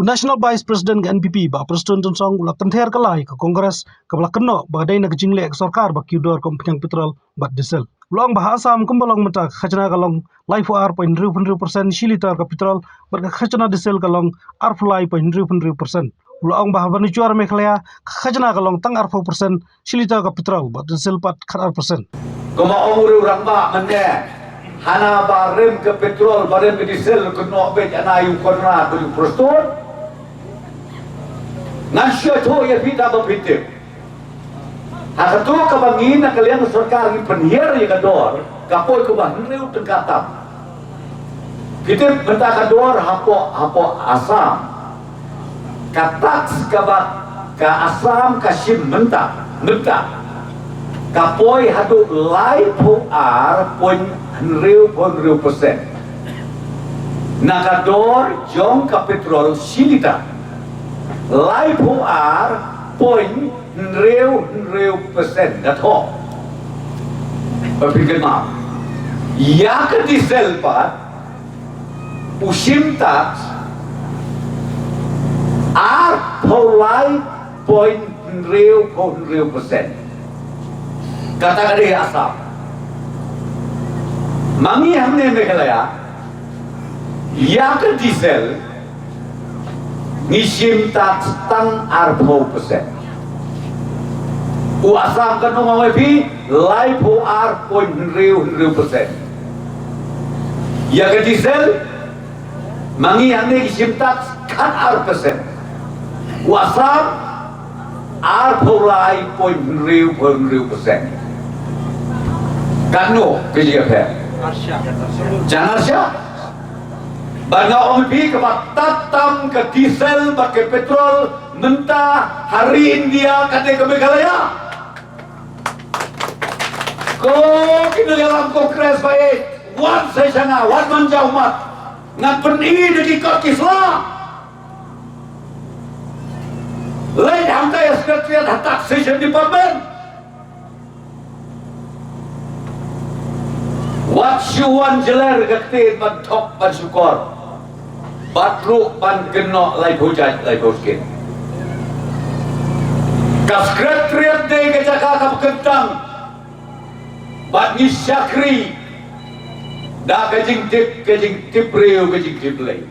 National Vice President ke NPP ba Prestone Tynsong ulak tenther kalai ke Kongres ke belak keno badai nak jingle ek sarkar ba kudor ke umphniang petrol bat diesel. Ulang bahasa kumbalong mata khajna kalong life ar 0.00% shiliter ke petrol ber khajna diesel kalong ar fulai 0.00%. Ulang bah banujuar Meghalaya khajna kalong tang ar 4% shiliter ke petrol bat diesel pat khar persen. Kuma umur orang ba mende hana barem ke petrol barem ke diesel ke no bet anayu korna ke Prestone ngasih tu ya kita berpikir. Hak tu kebangin nak kalian sarkar ni penhiar ya kador, kapoi kebangin riu tengkatam. Kita benda kador hapo asam. Katak kabak ka asam kasim mentah. Kapoi hadu lai puar pun riu persen. Nakador jong ka petrol silita. Lai puar poin riu persen dato. Berpikir maaf. Ya ke diesel pat usim tax ar polai poin riu persen. Kata kata asam. Mangi हमने Meghalaya ya ke diesel ngisim tax tang ar 4%. Asam kan ngomong lebih lai po ar poin riu persen. Ya ke diesel mangi yang ni ngisim tax kan ar persen. Asam ar po lai poin riu persen. Kanu kejian jangan siap. Banyak orang pergi ke tatam ke diesel pakai petrol mentah hari India kata ke Meghalaya. Kau kena dalam kongres baik. Wan saya sana, wan manja umat. Ngapen ini di kaki Islam. Lain hantai sekretariat taxation department. What you want jelar kata bantok bansyukor. Batru ban genok lai hujat lai boskin. Sekretariat de ke Jakarta kentang. Bat ni syakri. Da kejing tip riu kejing tip lai.